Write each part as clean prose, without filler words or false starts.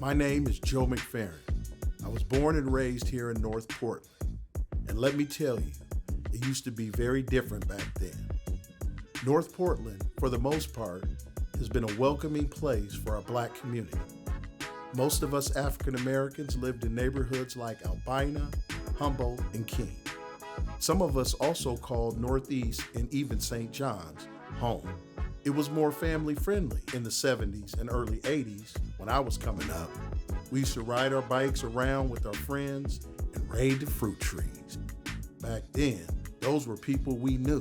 My name is Joe McFerrin. I was born and raised here in North Portland. And let me tell you, it used to be very different back then. North Portland, for the most part, has been a welcoming place for our Black community. Most of us African Americans lived in neighborhoods like Albina, Humboldt, and King. Some of us also called Northeast and even St. John's home. It was more family friendly in the 70s and early 80s when I was coming up. We used to ride our bikes around with our friends and raid the fruit trees. Back then, those were people we knew.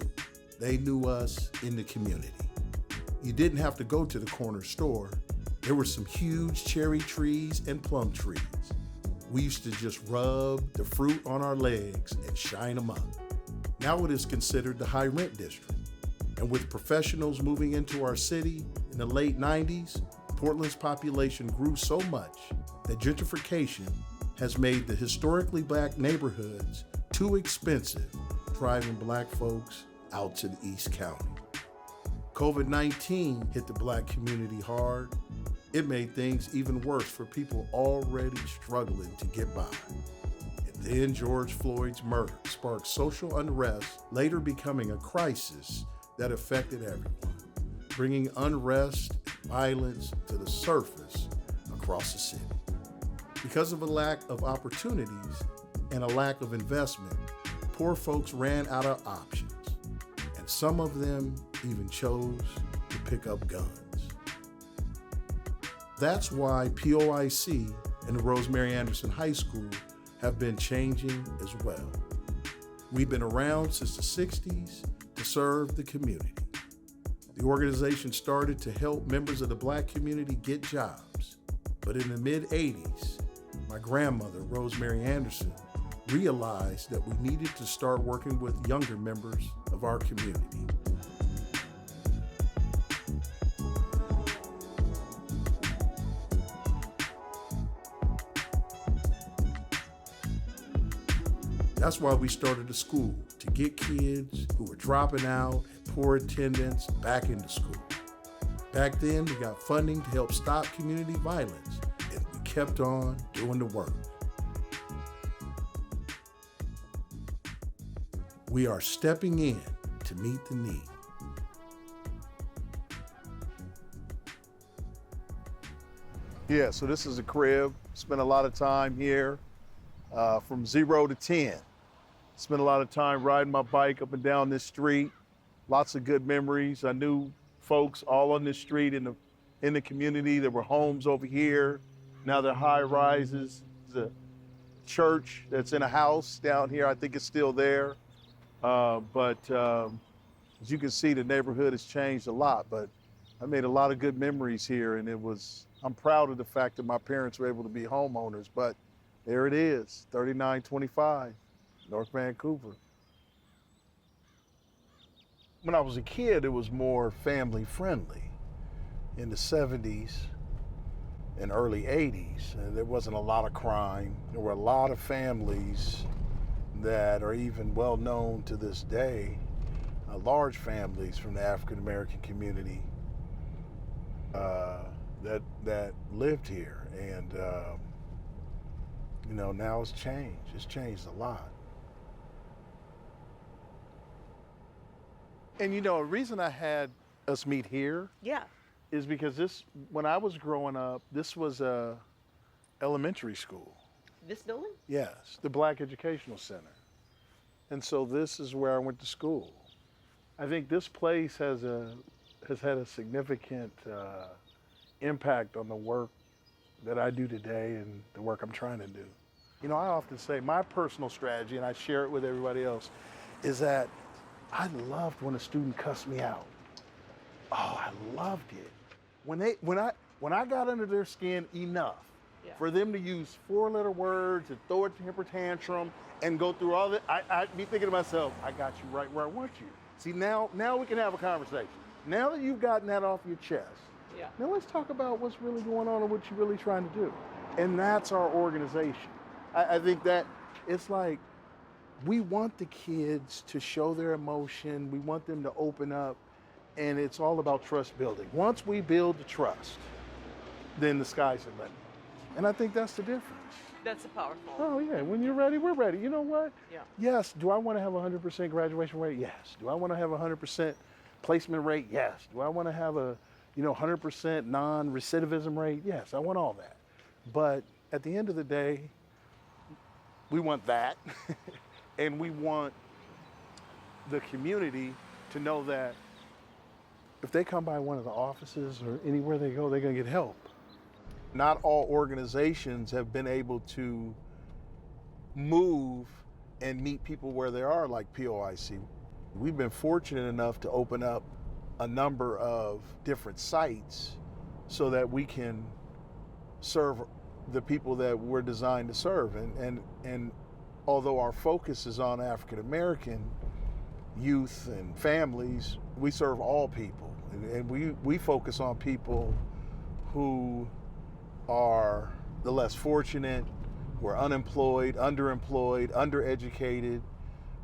They knew us in the community. You didn't have to go to the corner store. There were some huge cherry trees and plum trees. We used to just rub the fruit on our legs and shine them up. Now it is considered the high rent district. And with professionals moving into our city in the late 90s, Portland's population grew so much that gentrification has made the historically Black neighborhoods too expensive, driving Black folks out to the East County. COVID-19 hit the Black community hard. It made things even worse for people already struggling to get by. And then George Floyd's murder sparked social unrest, later becoming a crisis that affected everyone, bringing unrest and violence to the surface across the city. Because of a lack of opportunities and a lack of investment, poor folks ran out of options, and some of them even chose to pick up guns. That's why POIC and the Rosemary Anderson High School have been changing as well. We've been around since the 60s to serve the community. The organization started to help members of the Black community get jobs. But in the mid-80s, my grandmother, Rosemary Anderson, realized that we needed to start working with younger members of our community. That's why we started a school, to get kids who were dropping out and poor attendance back into school. Back then, we got funding to help stop community violence, and we kept on doing the work. We are stepping in to meet the need. Yeah, so this is a crib. Spent a lot of time here from 0 to 10. Spent a lot of time riding my bike up and down this street. Lots of good memories. I knew folks all on this street in the community. There were homes over here. Now they're high rises. There's a church that's in a house down here. I think it's still there. But as you can see, the neighborhood has changed a lot. But I made a lot of good memories here, and I'm proud of the fact that my parents were able to be homeowners. But there it is, 3925. North Vancouver. When I was a kid, it was more family friendly. In the 70s and early 80s, there wasn't a lot of crime. There were a lot of families that are even well known to this day, large families from the African American community that lived here. And now it's changed. It's changed a lot. And the reason I had us meet here is because when I was growing up, this was a elementary school. This building? Yes, the Black Educational Center. And so this is where I went to school. I think this place has had a significant impact on the work that I do today and the work I'm trying to do. I often say my personal strategy, and I share it with everybody else, is that I loved when a student cussed me out. Oh, I loved it. When I got under their skin enough for them to use 4-letter words and throw a temper tantrum and go through all that, I'd be thinking to myself, I got you right where I want you. See, now we can have a conversation. Now that you've gotten that off your chest, now let's talk about what's really going on and what you're really trying to do. And that's our organization. I think that it's like, we want the kids to show their emotion. We want them to open up, and it's all about trust building. Once we build the trust, then the sky's the limit. And I think that's the difference. That's a powerful. Oh yeah, when you're ready, we're ready. You know what? Yeah. Yes, do I want to have a 100% graduation rate? Yes. Do I want to have a 100% placement rate? Yes. Do I want to have a 100% non-recidivism rate? Yes, I want all that. But at the end of the day, we want that. And we want the community to know that if they come by one of the offices or anywhere they go, they're going to get help. Not all organizations have been able to move and meet people where they are, like POIC. We've been fortunate enough to open up a number of different sites so that we can serve the people that we're designed to serve. And although our focus is on African American youth and families, we serve all people. And we focus on people who are the less fortunate, who are unemployed, underemployed, undereducated,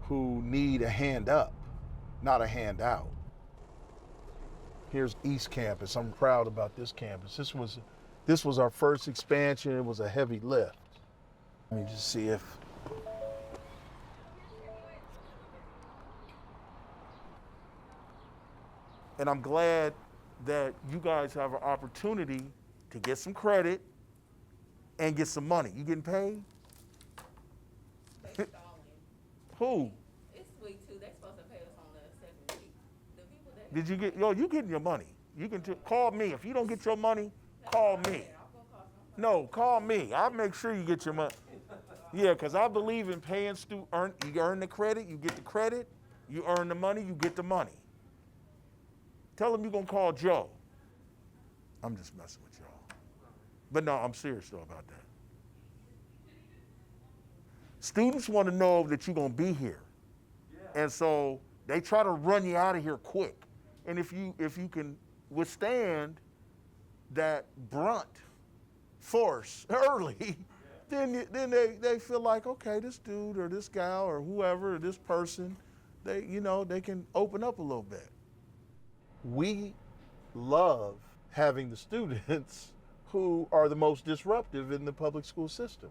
who need a hand up, not a handout. Here's East Campus. I'm proud about this campus. This was our first expansion. It was a heavy lift. Let me just see if. And I'm glad that you guys have an opportunity to get some credit and get some money. You getting paid? They Who? It's week 2. They're supposed to pay us on the second week. The people that Did you get? Yo, you getting your money? You can call me. If you don't get your money, call me. I'll go call somebody. No, call me. I'll make sure you get your money. Yeah, because I believe in paying you earn the credit, you get the credit. You earn the money, you get the money. Tell them you're going to call Joe. I'm just messing with y'all. But no, I'm serious though about that. Students want to know that you're going to be here. Yeah. And so they try to run you out of here quick. And if you can withstand that brunt force early, then they feel like, okay, this dude or this gal or whoever or this person, they can open up a little bit. We love having the students who are the most disruptive in the public school system.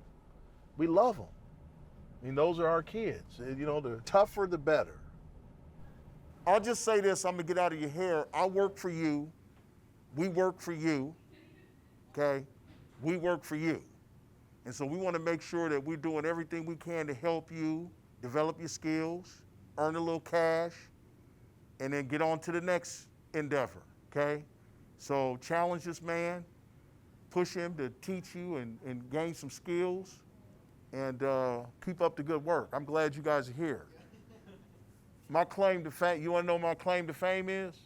We love them. I mean, those are our kids. The tougher, the better. I'll just say this, I'm gonna get out of your hair. I work for you. We work for you, okay? We work for you. And so we wanna make sure that we're doing everything we can to help you develop your skills, earn a little cash, and then get on to the next endeavor, okay? So challenge this man, push him to teach you and gain some skills, and keep up the good work. I'm glad you guys are here. My claim to fame, you wanna know what my claim to fame is?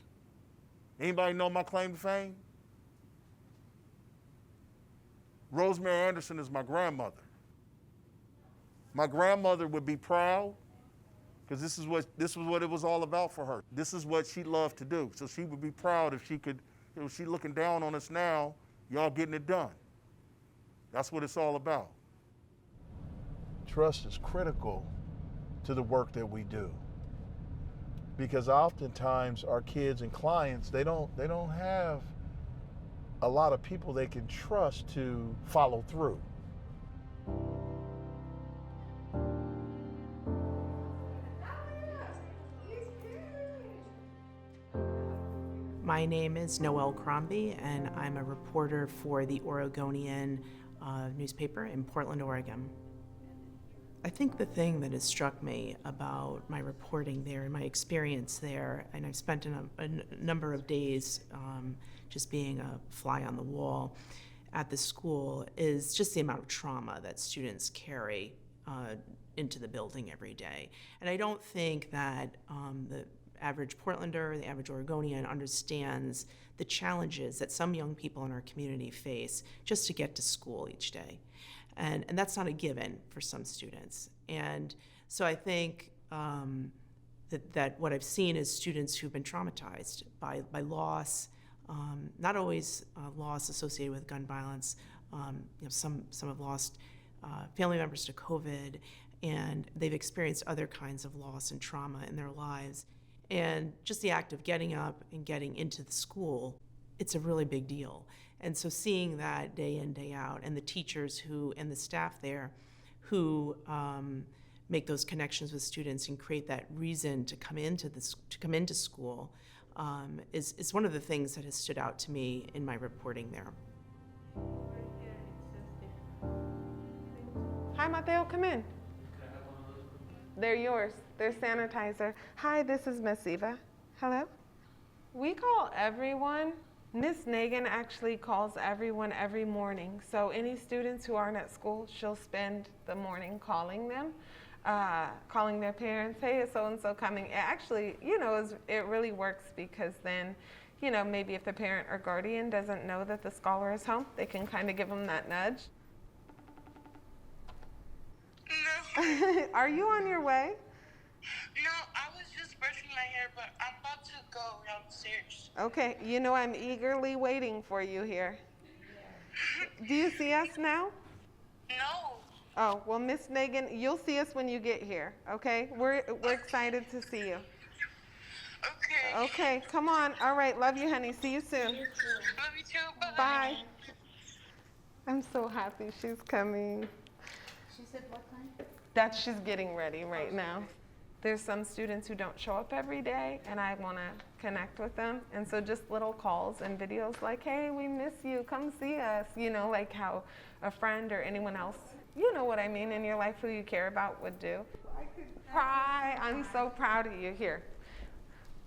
Anybody know my claim to fame? Rosemary Anderson is my grandmother. My grandmother would be proud because this is what it was all about for her. This is what she loved to do. So she would be proud if she could, she looking down on us now, y'all getting it done. That's what it's all about. Trust is critical to the work that we do. Because oftentimes our kids and clients, they don't have a lot of people they can trust to follow through. My name is Noelle Crombie, and I'm a reporter for the Oregonian newspaper in Portland, Oregon. I think the thing that has struck me about my reporting there and my experience there, and I've spent a number of days just being a fly on the wall at the school, is just the amount of trauma that students carry into the building every day. And I don't think that the average Portlander, the average Oregonian understands the challenges that some young people in our community face just to get to school each day. And that's not a given for some students. And so I think that what I've seen is students who've been traumatized by loss, not always loss associated with gun violence. Some have lost family members to COVID, and they've experienced other kinds of loss and trauma in their lives. And just the act of getting up and getting into the school, it's a really big deal. And so seeing that day in, day out, and the teachers who, and the staff there who make those connections with students and create that reason to come into school is one of the things that has stood out to me in my reporting there. Hi, Mateo, come in. They're yours. They're sanitizer. Hi, this is Miss Eva. Hello. We call everyone. Miss Nagan actually calls everyone every morning. So any students who aren't at school, she'll spend the morning calling them, calling their parents. Hey, is so-and-so coming? It actually, it really works because then, maybe if the parent or guardian doesn't know that the scholar is home, they can kind of give them that nudge. No. Are you on your way? No, I was just brushing my hair, but I'm about to go downstairs. Okay, I'm eagerly waiting for you here. Do you see us now? No. Oh, well, Miss Nagan, you'll see us when you get here, okay? We're excited to see you. Okay. Okay, come on. All right, love you, honey. See you soon. Love you too. Bye. Bye. I'm so happy she's coming. She said what time? That she's getting ready right now. There's some students who don't show up every day, and I want to connect with them. And so just little calls and videos like, hey, we miss you, come see us, like how a friend or anyone else, you know what I mean, in your life who you care about would do. I could cry. I'm so proud of you. Here.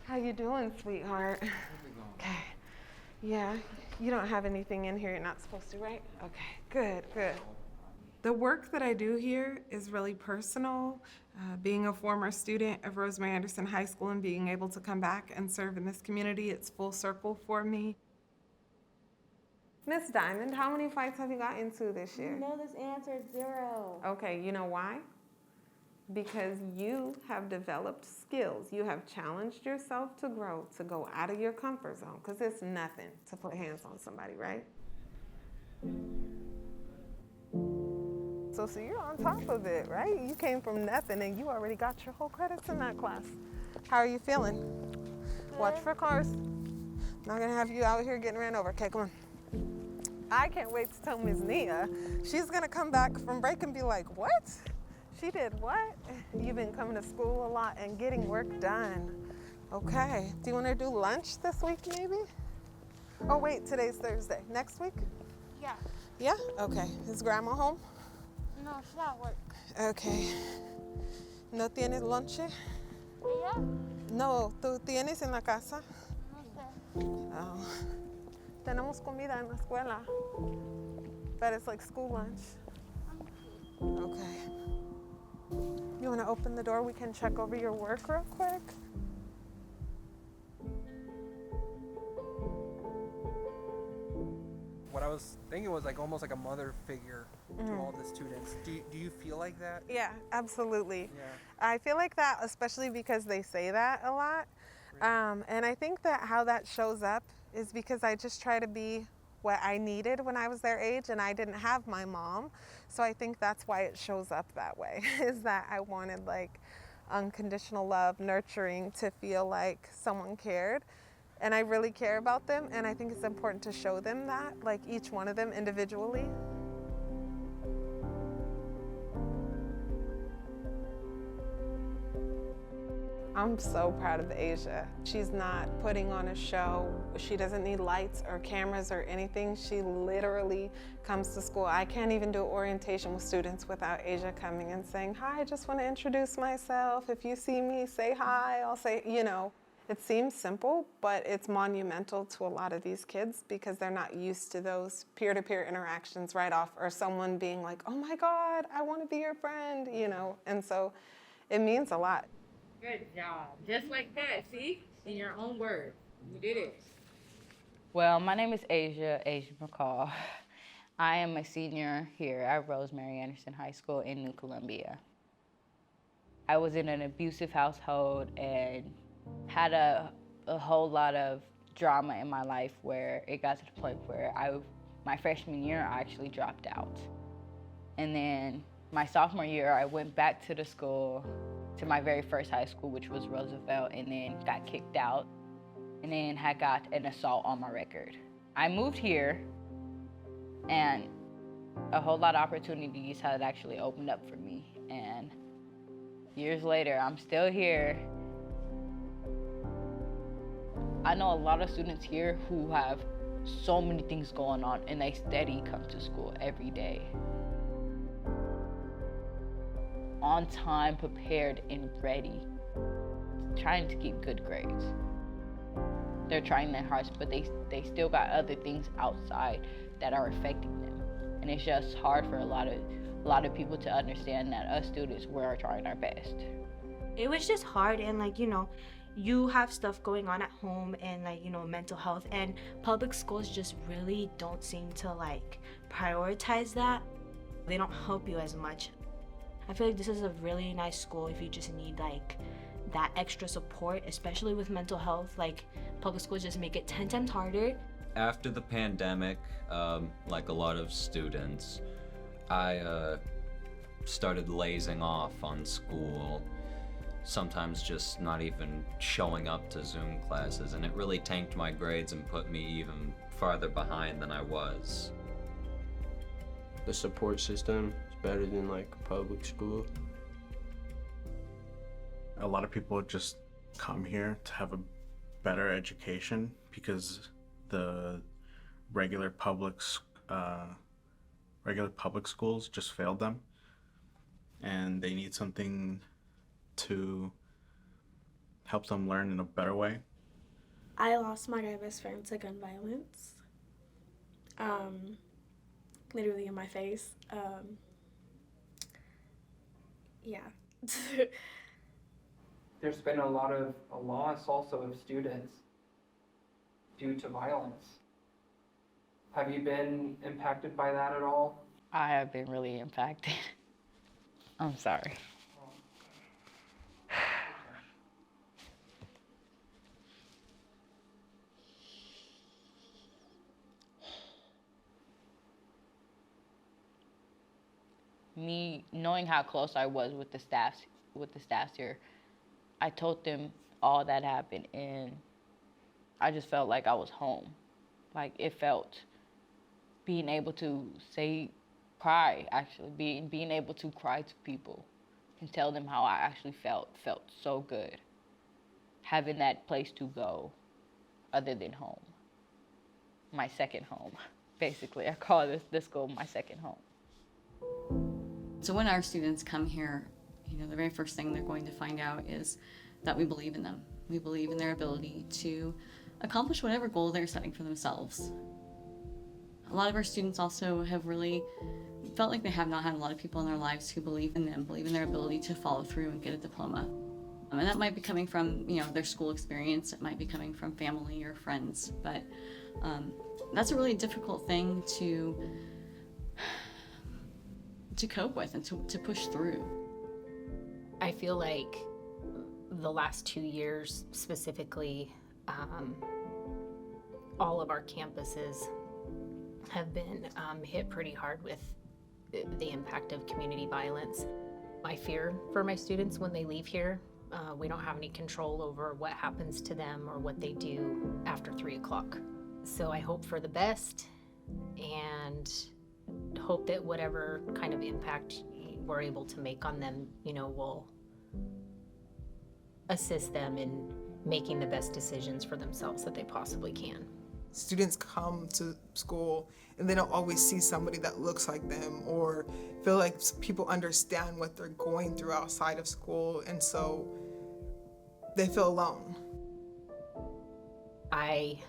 How you doing, sweetheart? Okay. Yeah, you don't have anything in here you're not supposed to, right? Okay, good, good. The work that I do here is really personal. Being a former student of Rosemary Anderson High School and being able to come back and serve in this community, it's full circle for me. Miss Diamond, how many fights have you got into this year? You know this answer is 0. Okay, you know why? Because you have developed skills. You have challenged yourself to grow, to go out of your comfort zone, because it's nothing to put hands on somebody, right? So you're on top of it, right? You came from nothing and you already got your whole credits in that class. How are you feeling? Good. Watch for cars. Not gonna have you out here getting ran over. Okay, come on. I can't wait to tell Ms. Nia. She's gonna come back from break and be like, what? She did what? You've been coming to school a lot and getting work done. Okay, do you wanna do lunch this week maybe? Oh wait, today's Thursday. Next week? Yeah. Yeah? Okay, is grandma home? No, she's at work. Okay. ¿No tienes lonche? ¿Ella? No, ¿tú tienes en la casa? No sé. Oh. Tenemos comida en la escuela. But it's like school lunch. Okay. You want to open the door? We can check over your work real quick. What I was thinking was like almost like a mother figure to all the students. Do you feel like that? Yeah, absolutely. Yeah. I feel like that, especially because they say that a lot. And I think that how that shows up is because I just try to be what I needed when I was their age, and I didn't have my mom. So I think that's why it shows up that way, is that I wanted like unconditional love, nurturing, to feel like someone cared. And I really care about them, and I think it's important to show them that, like each one of them individually. I'm so proud of Asia. She's not putting on a show. She doesn't need lights or cameras or anything. She literally comes to school. I can't even do orientation with students without Asia coming and saying, hi, I just want to introduce myself. If you see me, say hi. I'll say, It seems simple, but it's monumental to a lot of these kids because they're not used to those peer-to-peer interactions right off, or someone being like, oh my God, I want to be your friend, And so it means a lot. Good job. Just like that, see? In your own words. You did it. Well, my name is Asia McCall. I am a senior here at Rosemary Anderson High School in New Columbia. I was in an abusive household and had a whole lot of drama in my life where it got to the point where my freshman year, I actually dropped out. And then my sophomore year, I went back to the school, to my very first high school, which was Roosevelt, and then got kicked out, and then had got an assault on my record. I moved here And a whole lot of opportunities had actually opened up for me. And years later, I'm still here. I know a lot of students here who have so many things going on and they steady come to school every day. On time, prepared, and ready. Trying to keep good grades. They're trying their hardest, but they still got other things outside that are affecting them. And it's just hard for a lot of people to understand that us students, we're trying our best. It was just hard, and like, you know, you have stuff going on at home and like, you know, mental health, and public schools just really don't seem to like prioritize that. They don't help you as much. I feel like this is a really nice school if you just need like that extra support, especially with mental health. Like, public schools just make it 10 times harder. After the pandemic, like a lot of students, I started lazing off on school, sometimes just not even showing up to Zoom classes, and it really tanked my grades and put me even farther behind than I was. The support system is better than like public school. A lot of people just come here to have a better education because the regular public schools just failed them, and they need something to help them learn in a better way. I lost my guy best friend to gun violence. Literally in my face. Yeah. There's been a loss also of students due to violence. Have you been impacted by that at all? I have been really impacted. I'm sorry. Me knowing how close I was with the staffs here, I told them all that happened, and I just felt like I was home. Like, it felt being able to cry, actually, being able to cry to people and tell them how I actually felt so good. Having that place to go other than home. My second home, basically. I call this school my second home. So when our students come here, you know, the very first thing they're going to find out is that we believe in them. We believe in their ability to accomplish whatever goal they're setting for themselves. A lot of our students also have really felt like they have not had a lot of people in their lives who believe in them, believe in their ability to follow through and get a diploma. And that might be coming from, you know, their school experience. It might be coming from family or friends, but that's a really difficult thing to cope with and to push through. I feel like the last 2 years specifically, all of our campuses have been hit pretty hard with the impact of community violence. My fear for my students when they leave here, we don't have any control over what happens to them or what they do after 3 o'clock. So I hope for the best and hope that whatever kind of impact we're able to make on them, you know, will assist them in making the best decisions for themselves that they possibly can. Students come to school and they don't always see somebody that looks like them or feel like people understand what they're going through outside of school, and so they feel alone. I,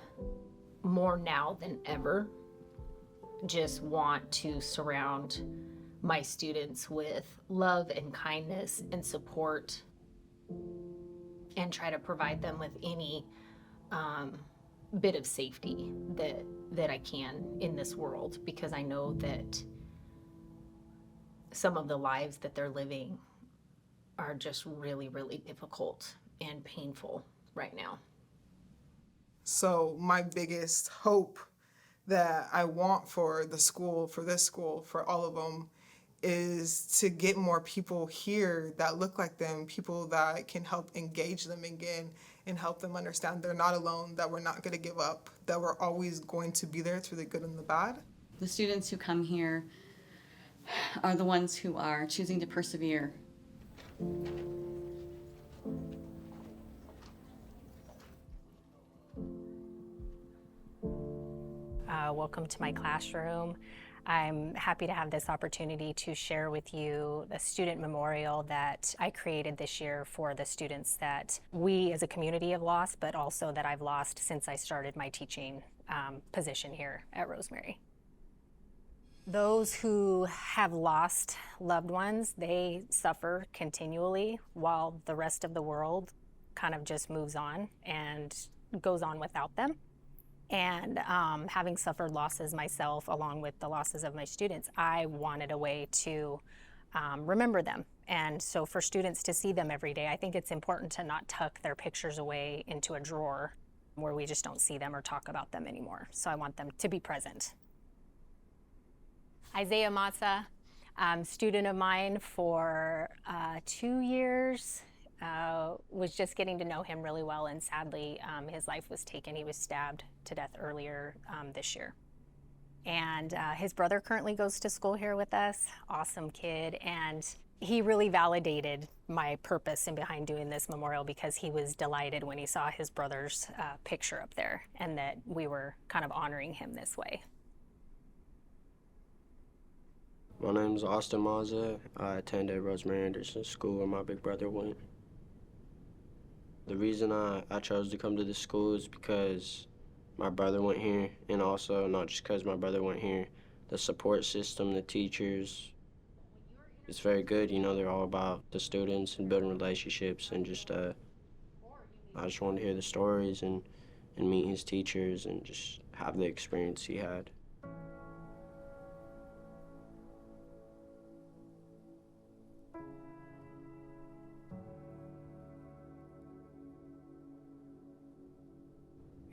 more now than ever, just want to surround my students with love and kindness and support, and try to provide them with any bit of safety that I can in this world, because I know that some of the lives that they're living are just really, really difficult and painful right now. So my biggest hope that I want for the school, for this school, for all of them, is to get more people here that look like them, people that can help engage them again and help them understand they're not alone, that we're not going to give up, that we're always going to be there through the good and the bad. The students who come here are the ones who are choosing to persevere. Welcome to my classroom. I'm happy to have this opportunity to share with you the student memorial that I created this year for the students that we as a community have lost, but also that I've lost since I started my teaching position here at Rosemary. Those who have lost loved ones, they suffer continually while the rest of the world kind of just moves on and goes on without them. And having suffered losses myself, along with the losses of my students, I wanted a way to remember them. And so for students to see them every day, I think it's important to not tuck their pictures away into a drawer where we just don't see them or talk about them anymore. So I want them to be present. Isaiah Matza, student of mine for 2 years. Was just getting to know him really well, and sadly his life was taken. He was stabbed to death earlier this year. And his brother currently goes to school here with us, awesome kid, and he really validated my purpose in behind doing this memorial because he was delighted when he saw his brother's picture up there and that we were kind of honoring him this way. My name is Austin Maza. I attended Rosemary Anderson School where my big brother went. The reason I chose to come to this school is because my brother went here, and also not just because my brother went here, the support system, the teachers, it's very good. You know, they're all about the students and building relationships, and just I just wanted to hear the stories and meet his teachers and just have the experience he had.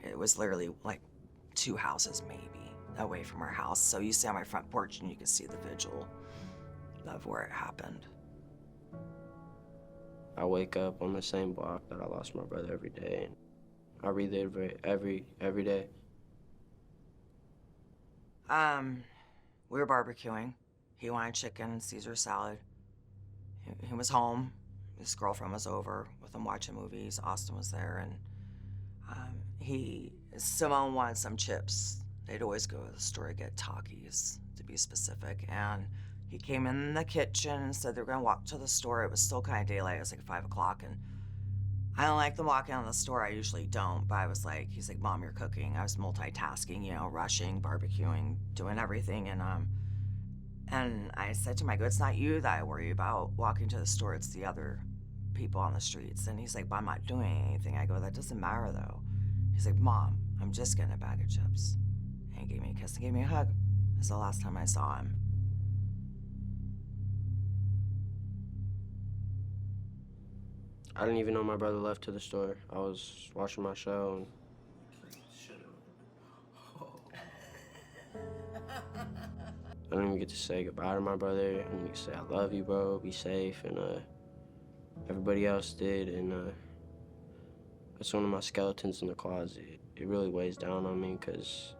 It was literally like 2 houses maybe away from our house. So you sit on my front porch and you can see the vigil of where it happened. I wake up on the same block that I lost my brother every day. I relive it every day. We were barbecuing. He wanted chicken and Caesar salad. He was home. His girlfriend was over with him watching movies. Austin was there, and Simone wanted some chips. They'd always go to the store to get Takis, to be specific. And he came in the kitchen and said they were gonna walk to the store. It was still kind of daylight. It was like 5 o'clock, and I don't like them walking out of the store. I usually don't, but he's like, Mom, you're cooking. I was multitasking, you know, rushing, barbecuing, doing everything. And I said to him, it's not you that I worry about walking to the store. It's the other people on the streets. And he's like, but I'm not doing anything. I go, that doesn't matter though. He's like, Mom, I'm just getting a bag of chips. And he gave me a kiss and gave me a hug. That's the last time I saw him. I didn't even know my brother left to the store. I was watching my show and I didn't even get to say goodbye to my brother. I didn't get to say I love you, bro, be safe, and everybody else did, and it's one of my skeletons in the closet. It really weighs down on me because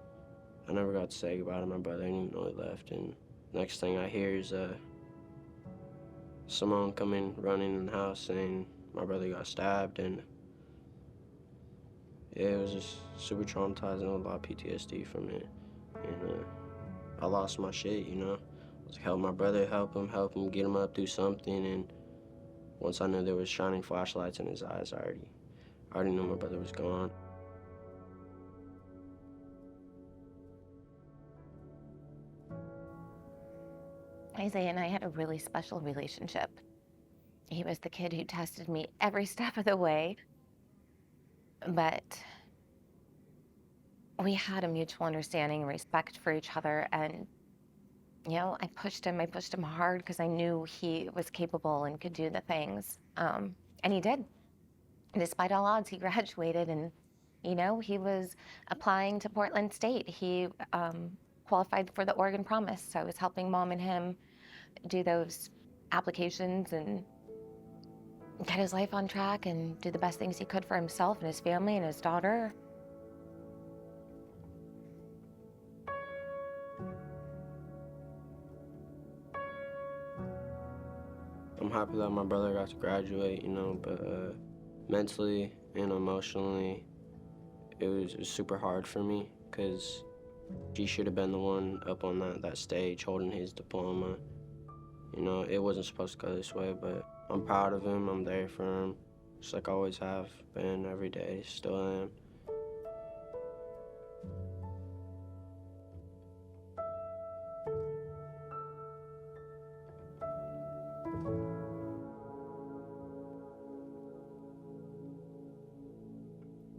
I never got to say goodbye to my brother. I didn't even know he left, and next thing I hear is Simone coming running in the house saying my brother got stabbed, and yeah, it was just super traumatizing, a lot of PTSD from it, and I lost my shit, you know. I was like, help my brother, help him, get him up, do something, and once I knew there was shining flashlights in his eyes, I already knew my brother was gone. Isaiah and I had a really special relationship. He was the kid who tested me every step of the way, but we had a mutual understanding and respect for each other, and you know, I pushed him hard because I knew he was capable and could do the things, and he did. Despite all odds, he graduated, and you know, he was applying to Portland State. He qualified for the Oregon Promise, so I was helping Mom and him do those applications and get his life on track and do the best things he could for himself and his family and his daughter. happy that my brother got to graduate, you know, but mentally and emotionally, it was super hard for me because he should have been the one up on that stage holding his diploma. You know, it wasn't supposed to go this way, but I'm proud of him. I'm there for him, just like I always have been every day, still am.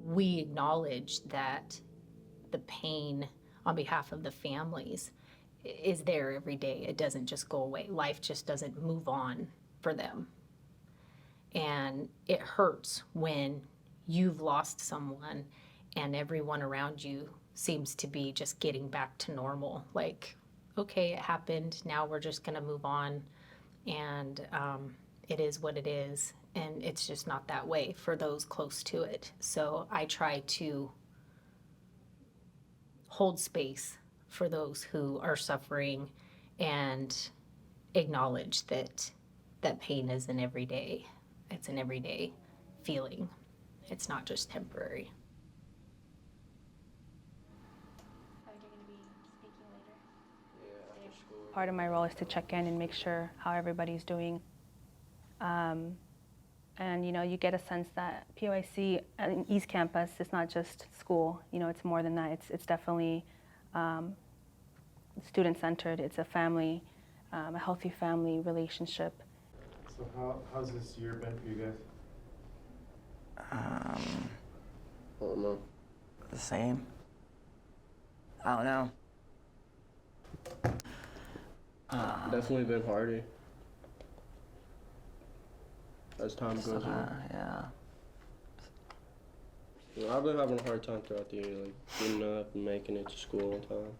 We acknowledge that the pain on behalf of the families is there every day. It doesn't just go away. Life just doesn't move on for them. And it hurts when you've lost someone and everyone around you seems to be just getting back to normal. Like, okay, it happened. Now we're just going to move on. And it is what it is. And it's just not that way for those close to it. So I try to hold space for those who are suffering and acknowledge that pain is an everyday, it's an everyday feeling. It's not just temporary. Part of my role is to check in and make sure how everybody's doing. And you know, you get a sense that POIC in East Campus is not just school. You know, it's more than that. It's definitely student-centered. It's a family, a healthy family relationship. So how's this year been for you guys? I don't know. The same. I don't know. Definitely been harder as time goes on. Yeah. You know, I've been having a hard time throughout the year, like getting up and making it to school on time.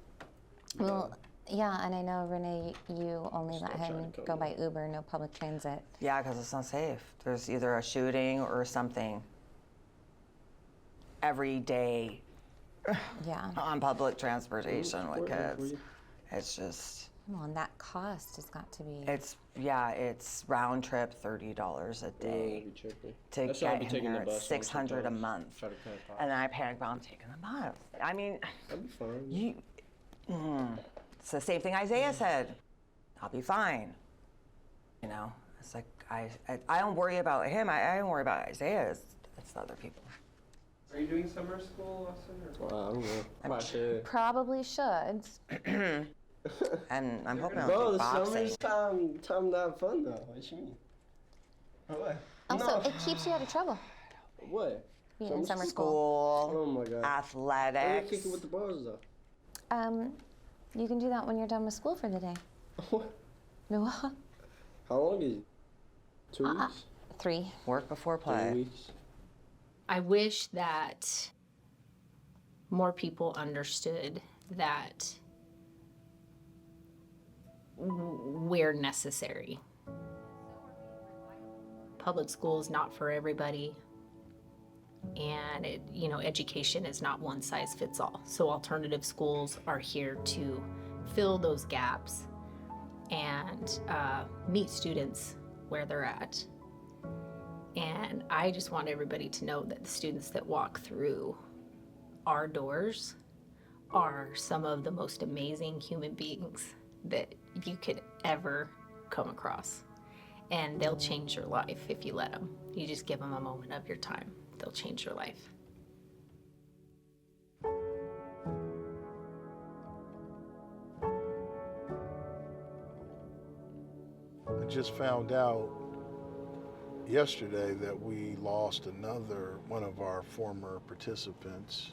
Well, yeah, and I know, Renee, you only let him go by Uber, no public transit. Yeah, because it's not safe. There's either a shooting or something every day Yeah. on public transportation with kids. It's just... Well, and that cost has got to be... It's round trip $30 a day to get him here. It's $600 a month. And then I panic about taking the bus. I mean, I'll be fine. It's the same thing Isaiah said. I'll be fine. You know, it's like I don't worry about him. I don't worry about Isaiah. It's the other people. Are you doing summer school, Austin? Well, I don't know. I should. Probably should. And I'm hoping Bro, I'll the take boxing. summer's time to have fun, though. What you mean? What? Also, it keeps you out of trouble. What? Being in summer school. Oh my God. Athletics. Why are you kicking with the bros, though? You can do that when you're done with school for the day. What? No. How long is it? 2 weeks? 3. Work before play. 3 weeks. I wish that more people understood that we're necessary. Public school is not for everybody, and education is not one size fits all. So alternative schools are here to fill those gaps and meet students where they're at. And I just want everybody to know that the students that walk through our doors are some of the most amazing human beings that you could ever come across. And they'll change your life if you let them. You just give them a moment of your time. They'll change your life. I just found out yesterday that we lost another one of our former participants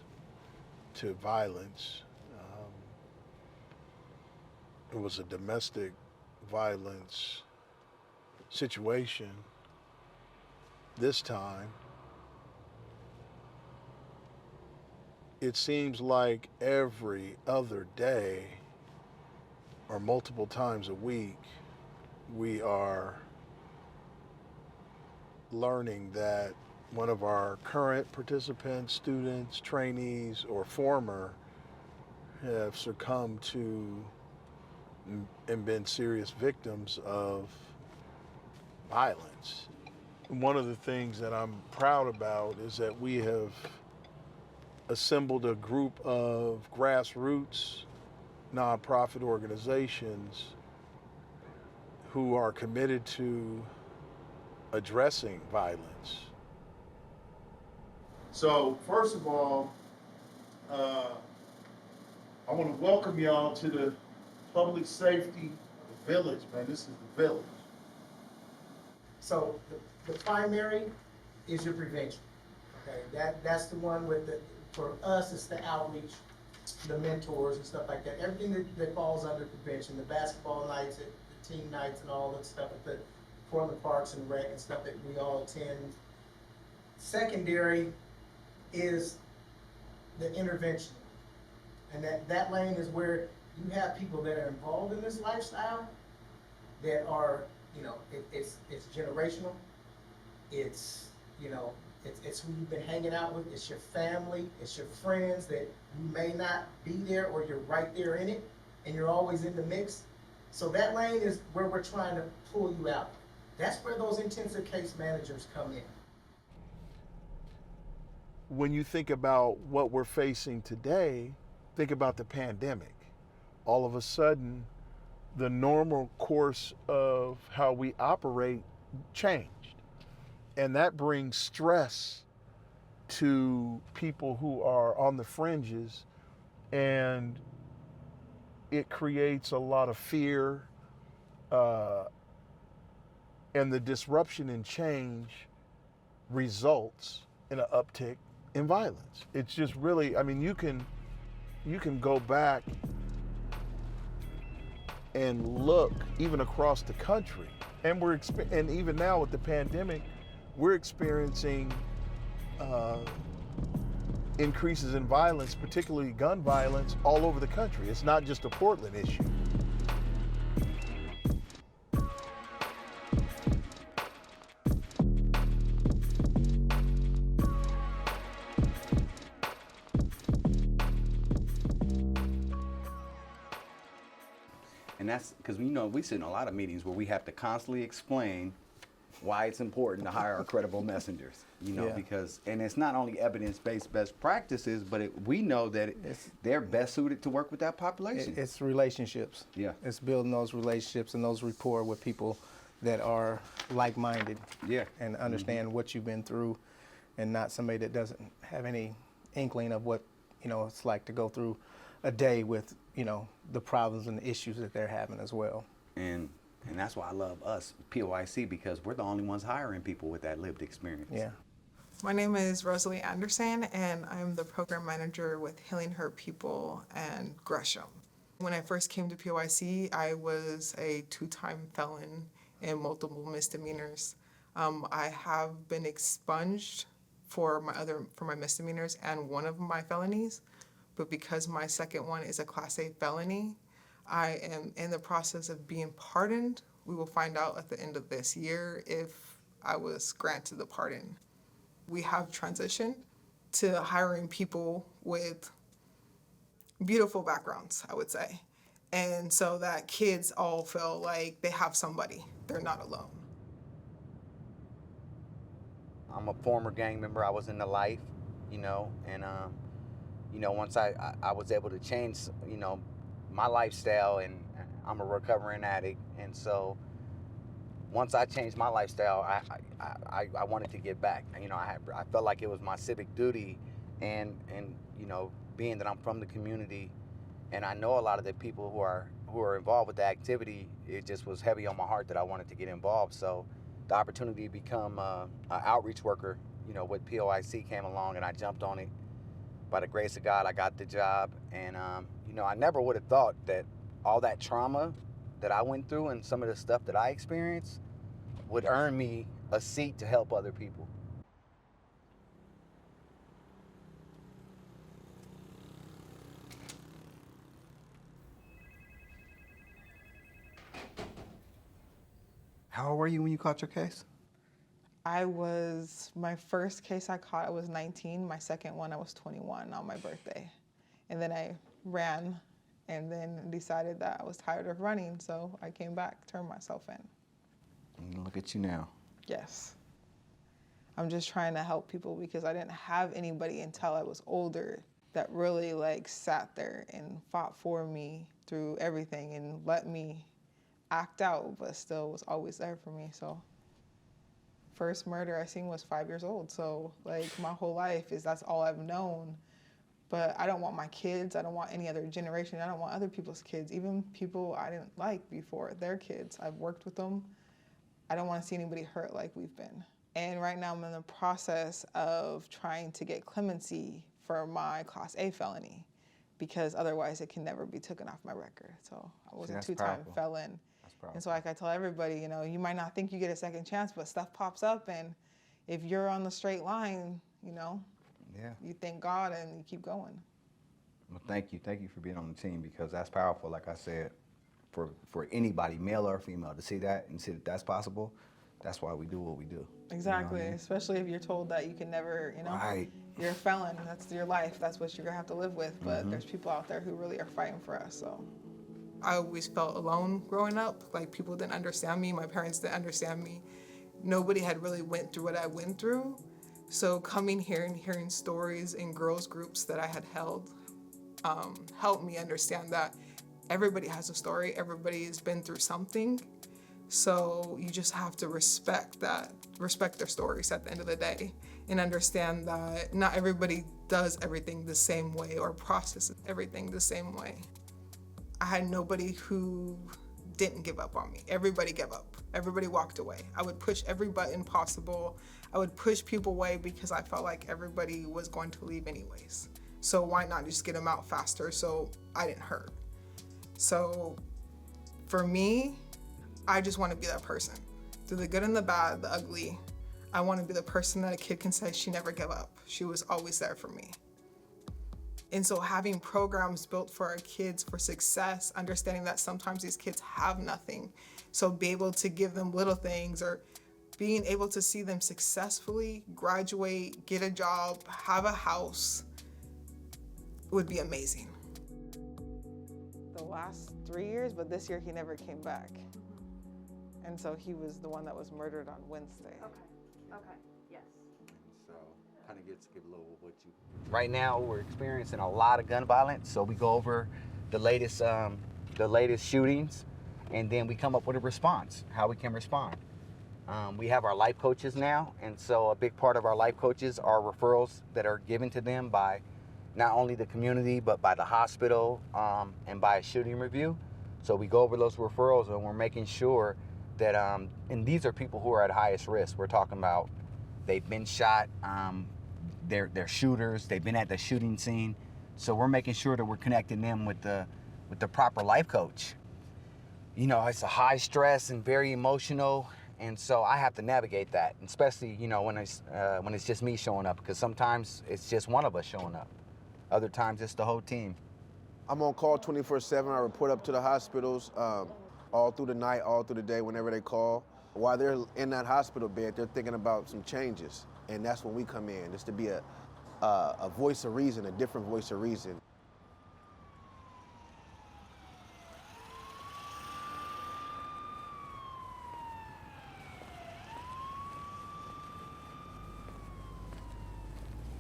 to violence. It was a domestic violence situation this time. It seems like every other day or multiple times a week we are learning that one of our current participants, students, trainees, or former have succumbed to and been serious victims of violence. One of the things that I'm proud about is that we have assembled a group of grassroots nonprofit organizations who are committed to addressing violence. So first of all, I want to welcome y'all to the public safety village, man. This is the village. So the primary is your prevention. Okay, that's the one with the, for us, it's the outreach, the mentors and stuff like that. Everything that falls under prevention, the basketball nights, the team nights and all that stuff at the Portland Parks and Rec and stuff that we all attend. Secondary is the intervention. And that lane is where you have people that are involved in this lifestyle that are, you know, it's generational. It's, you know, it's who you've been hanging out with. It's your family. It's your friends that you may not be there or you're right there in it and you're always in the mix. So that lane is where we're trying to pull you out. That's where those intensive case managers come in. When you think about what we're facing today, think about the pandemic. All of a sudden, the normal course of how we operate changed. And that brings stress to people who are on the fringes, and it creates a lot of fear, and the disruption and change results in an uptick in violence. It's just really, I mean, you can go back and look even across the country, and and even now with the pandemic, we're experiencing increases in violence, particularly gun violence, all over the country. It's not just a Portland issue. And that's because, you know, we sit in a lot of meetings where we have to constantly explain why it's important to hire credible messengers, you know, because, and it's not only evidence-based best practices, but we know that they're best suited to work with that population. It's relationships. Yeah. It's building those relationships and those rapport with people that are like-minded. Yeah. And understand what you've been through, and not somebody that doesn't have any inkling of what, you know, it's like to go through a day with, you know, the problems and the issues that they're having as well. And that's why I love us, POIC, because we're the only ones hiring people with that lived experience. Yeah. My name is Rosalie Anderson, and I'm the program manager with Healing Hurt People and Gresham. When I first came to POIC, I was a 2-time felon and multiple misdemeanors. I have been expunged for my misdemeanors and one of my felonies, but because my second one is a Class A felony, I am in the process of being pardoned. We will find out at the end of this year if I was granted the pardon. We have transitioned to hiring people with beautiful backgrounds, I would say. And so that kids all feel like they have somebody. They're not alone. I'm a former gang member. I was in the life, you know, and you know, once I was able to change, you know, my lifestyle, and I'm a recovering addict, and so once I changed my lifestyle, I wanted to give back. You know, I felt like it was my civic duty, and you know, being that I'm from the community, and I know a lot of the people who are involved with the activity, it just was heavy on my heart that I wanted to get involved. So the opportunity to become an outreach worker, you know, with POIC came along, and I jumped on it. By the grace of God, I got the job, and you know, I never would have thought that all that trauma that I went through and some of the stuff that I experienced would earn me a seat to help other people. How old were you when you caught your case? My first case I caught, I was 19. My second one, I was 21 on my birthday. And then I ran and then decided that I was tired of running, so I came back, turned myself in. And look at you now. Yes. I'm just trying to help people because I didn't have anybody until I was older that really like sat there and fought for me through everything and let me act out, but still was always there for me. So first murder I seen was 5 years old. So like my whole life that's all I've known. But I don't want my kids, I don't want any other generation, I don't want other people's kids, even people I didn't like before, their kids. I've worked with them. I don't want to see anybody hurt like we've been. And right now I'm in the process of trying to get clemency for my Class A felony because otherwise it can never be taken off my record. So I was a two-time felon. And so like I tell everybody, you know, you might not think you get a second chance, but stuff pops up, and if you're on the straight line, you know, you thank God and you keep going. Well, thank you for being on the team, because that's powerful. Like I said, for anybody, male or female, to see that and see that that's possible. That's why we do what we do. Exactly, You know what I mean? Especially if you're told that you can never, you know, you're a felon, that's your life, that's what you're gonna have to live with, but there's people out there who really are fighting for us, so. I always felt alone growing up, like people didn't understand me, my parents didn't understand me. Nobody had really went through what I went through, so coming here and hearing stories in girls groups that I had held helped me understand that everybody has a story, everybody's been through something. So you just have to respect their stories at the end of the day, and understand that not everybody does everything the same way or processes everything the same way. I had nobody who didn't give up on me. Everybody gave up. Everybody walked away. I would push every button possible. I would push people away because I felt like everybody was going to leave anyways. So why not just get them out faster so I didn't hurt? So for me, I just want to be that person. Through the good and the bad, the ugly, I want to be the person that a kid can say she never gave up. She was always there for me. And so having programs built for our kids for success, understanding that sometimes these kids have nothing. So be able to give them little things, or being able to see them successfully graduate, get a job, have a house would be amazing. The last 3 years, but this year he never came back. And so he was the one that was murdered on Wednesday. Okay, yes. So kind of gets to give a little what you. Right now we're experiencing a lot of gun violence, so we go over the latest shootings, and then we come up with a response, how we can respond. We have our life coaches now, and so a big part of our life coaches are referrals that are given to them by not only the community, but by the hospital and by a shooting review. So we go over those referrals, and we're making sure that, and these are people who are at highest risk. We're talking about they've been shot, they're shooters, they've been at the shooting scene. So we're making sure that we're connecting them with the proper life coach. You know, it's a high stress and very emotional, and so I have to navigate that, especially, you know, when it's just me showing up, because sometimes it's just one of us showing up. Other times it's the whole team. I'm on call 24/7. I report up to the hospitals all through the night, all through the day, whenever they call. While they're in that hospital bed, they're thinking about some changes, and that's when we come in, just to be a voice of reason, a different voice of reason.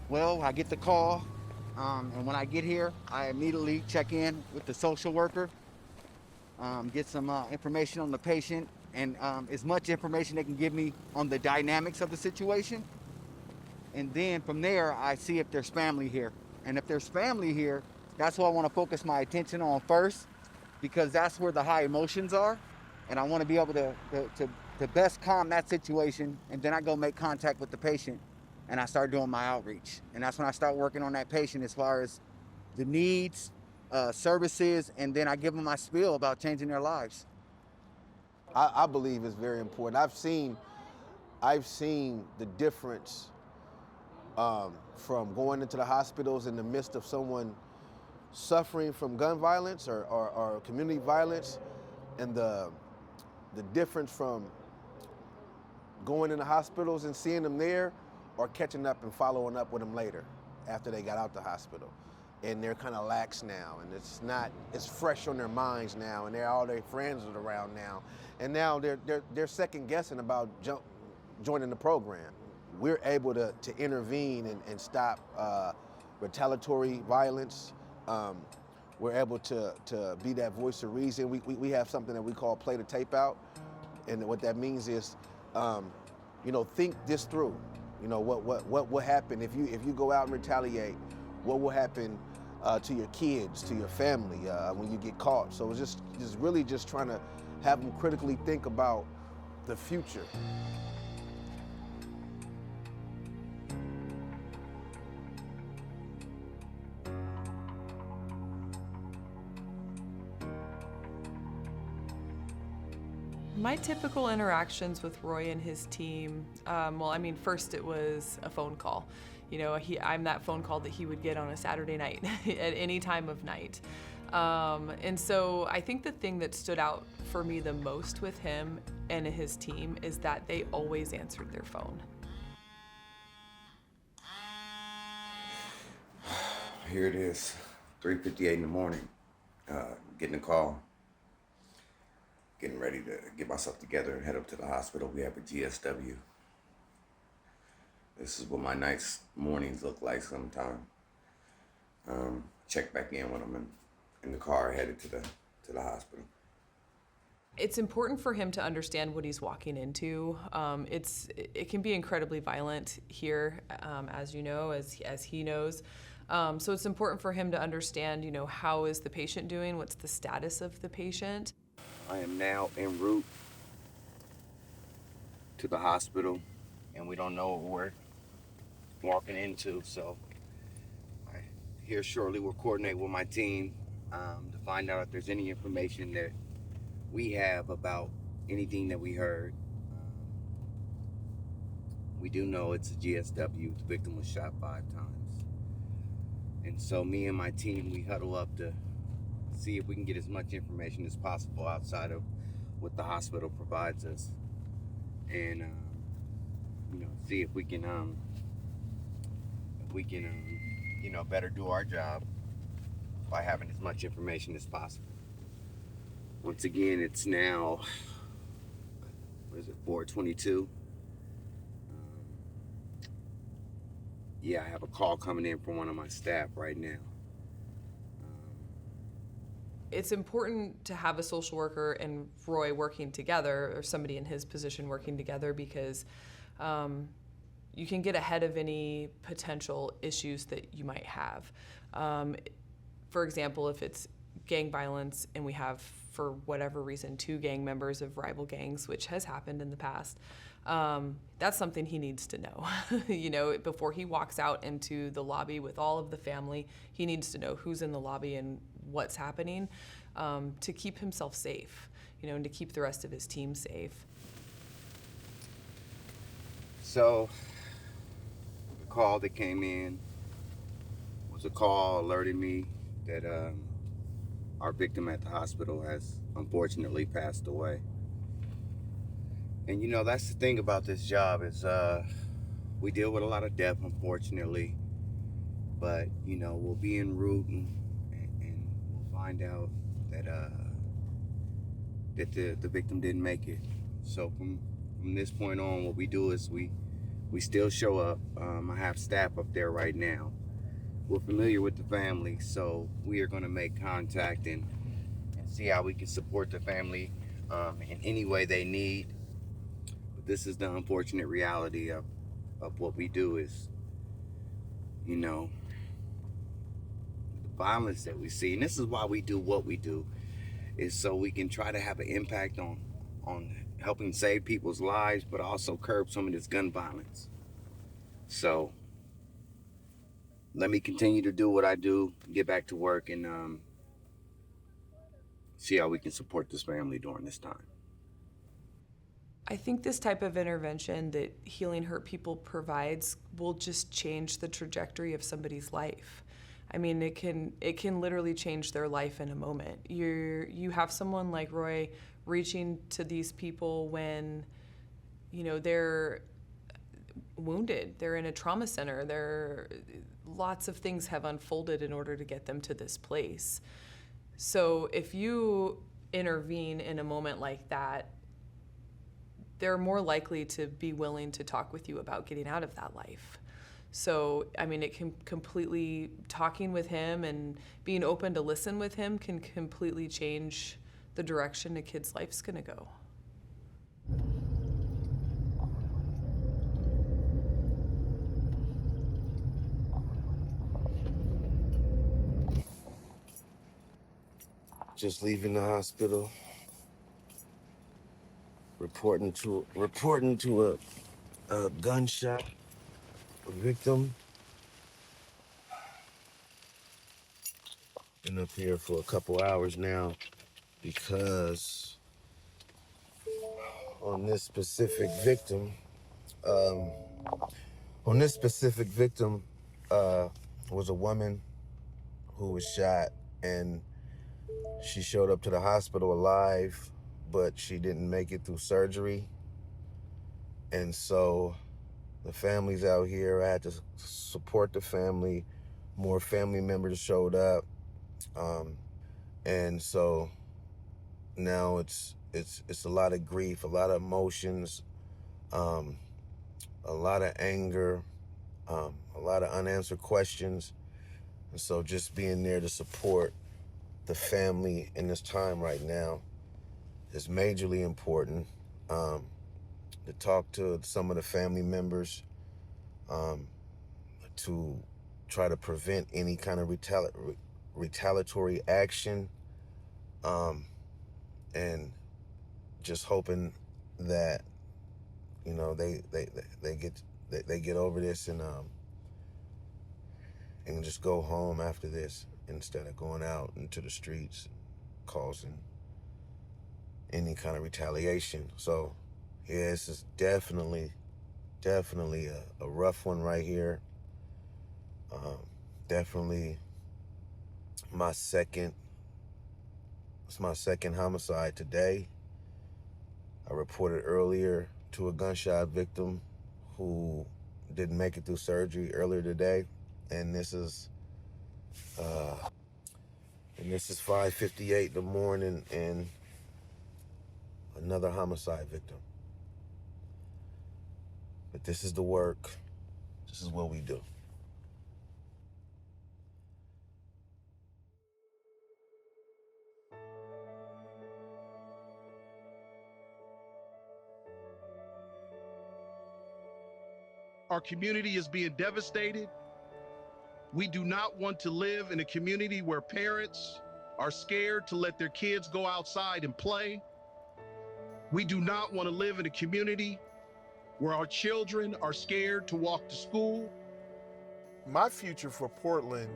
Well, I get the call, and when I get here, I immediately check in with the social worker, get some information on the patient, and as much information they can give me on the dynamics of the situation. And then from there, I see if there's family here. And if there's family here, that's what I want to focus my attention on first, because that's where the high emotions are. And I want to be able to best calm that situation, and then I go make contact with the patient, and I start doing my outreach. And that's when I start working on that patient as far as the needs, services, and then I give them my spiel about changing their lives. I believe it's very important. I've seen the difference from going into the hospitals in the midst of someone suffering from gun violence or community violence, and the difference from going in the hospitals and seeing them there, or catching up and following up with them later after they got out the hospital. and they're kind of lax now, and it's fresh on their minds now, and all their friends are around now, and now they're second guessing about joining the program. We're able to intervene and stop retaliatory violence. We're able to be that voice of reason. We have something that we call play the tape out, and what that means is, think this through. What will happen if you go out and retaliate? What will happen to your kids, to your family when you get caught? So it's just really just trying to have them critically think about the future. My typical interactions with Roy and his team, first it was a phone call. I'm that phone call that he would get on a Saturday night at any time of night. And so I think the thing that stood out for me the most with him and his team is that they always answered their phone. Here it is, 3:58 in the morning, getting a call. Getting ready to get myself together and head up to the hospital. We have a GSW. This is what my mornings look like sometimes. Check back in when I'm in the car headed to the hospital. It's important for him to understand what he's walking into. It can be incredibly violent here, as you know, as he knows. So it's important for him to understand, how is the patient doing? What's the status of the patient? I am now en route to the hospital, and we don't know what we're walking into, so here shortly we'll coordinate with my team to find out if there's any information that we have about anything that we heard. We do know it's a GSW. The victim was shot 5 times. And so me and my team, we huddle up to see if we can get as much information as possible outside of what the hospital provides us, and see if we can better do our job by having as much information as possible. Once again, it's now 4:22. I have a call coming in from one of my staff right now. It's important to have a social worker and Roy working together, or somebody in his position working together, because you can get ahead of any potential issues that you might have. For example, if it's gang violence and we have, for whatever reason, 2 gang members of rival gangs, which has happened in the past, that's something he needs to know. Before he walks out into the lobby with all of the family, he needs to know who's in the lobby and what's happening, to keep himself safe, and to keep the rest of his team safe. So the call that came in was a call alerting me that our victim at the hospital has unfortunately passed away. And that's the thing about this job is we deal with a lot of death, unfortunately, but we'll be en route and we'll find out that the victim didn't make it. So from this point on, what we do is we still show up. I have staff up there right now. We're familiar with the family, so we are going to make contact and see how we can support the family in any way they need. But this is the unfortunate reality of what we do is, the violence that we see. And this is why we do what we do, is so we can try to have an impact on helping save people's lives, but also curb some of this gun violence. So let me continue to do what I do, get back to work, and see how we can support this family during this time. I think this type of intervention that Healing Hurt People provides will just change the trajectory of somebody's life. I mean, it can literally change their life in a moment. You have someone like Roy reaching to these people when wounded. They're in a trauma center. Lots of things have unfolded in order to get them to this place. So if you intervene in a moment like that, they're more likely to be willing to talk with you about getting out of that life. So, I mean, it can completely, talking with him and being open to listen with him can completely change the direction a kid's life's gonna go. Just leaving the hospital, reporting to a gunshot victim. Been up here for a couple hours now because on this specific victim was a woman who was shot, and she showed up to the hospital alive, but she didn't make it through surgery. And so the family's out here. I had to support the family. More family members showed up. And so now it's a lot of grief, a lot of emotions, a lot of anger, a lot of unanswered questions. And so just being there to support the family in this time right now is majorly important. To talk to some of the family members, to try to prevent any kind of retaliatory action, and just hoping that, you know, they get over this and just go home after this instead of going out into the streets causing any kind of retaliation. So yeah, this is definitely a rough one right here. Definitely it's my second homicide today. I reported earlier to a gunshot victim who didn't make it through surgery earlier today, and this is 5:58 in the morning, and another homicide victim. But this is the work. This is what we do. Our community is being devastated. We do not want to live in a community where parents are scared to let their kids go outside and play. We do not want to live in a community where our children are scared to walk to school. My future for Portland,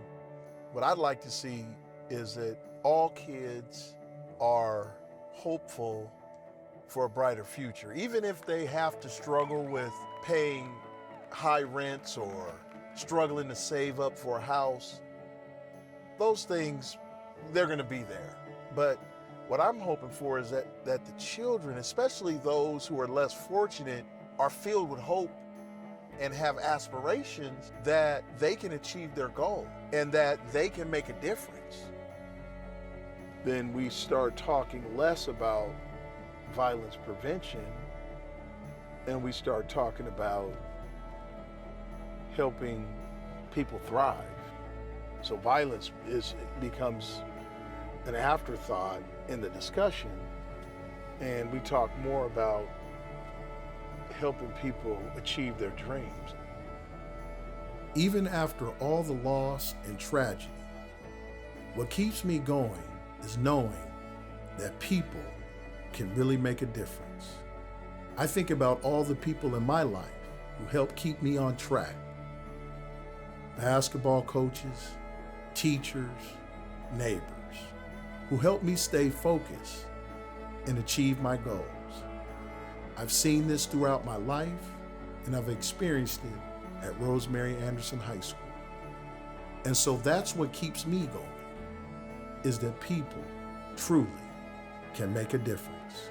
what I'd like to see is that all kids are hopeful for a brighter future, even if they have to struggle with paying high rents or struggling to save up for a house. Those things, they're gonna be there. But what I'm hoping for is that the children, especially those who are less fortunate, are filled with hope and have aspirations that they can achieve their goal and that they can make a difference. Then we start talking less about violence prevention and we start talking about helping people thrive. So violence becomes an afterthought in the discussion, and we talk more about helping people achieve their dreams. Even after all the loss and tragedy, what keeps me going is knowing that people can really make a difference. I think about all the people in my life who help keep me on track. Basketball coaches, teachers, neighbors, who help me stay focused and achieve my goals. I've seen this throughout my life, and I've experienced it at Rosemary Anderson High School. And so that's what keeps me going, is that people truly can make a difference.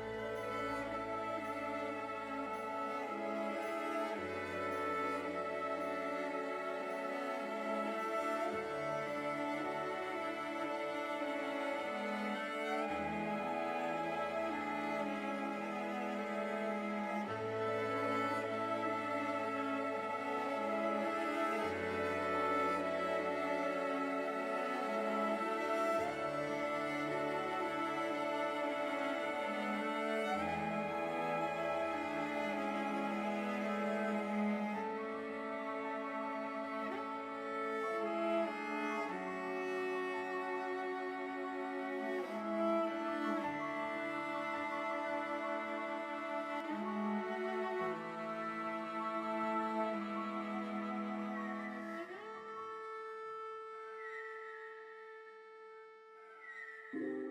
you.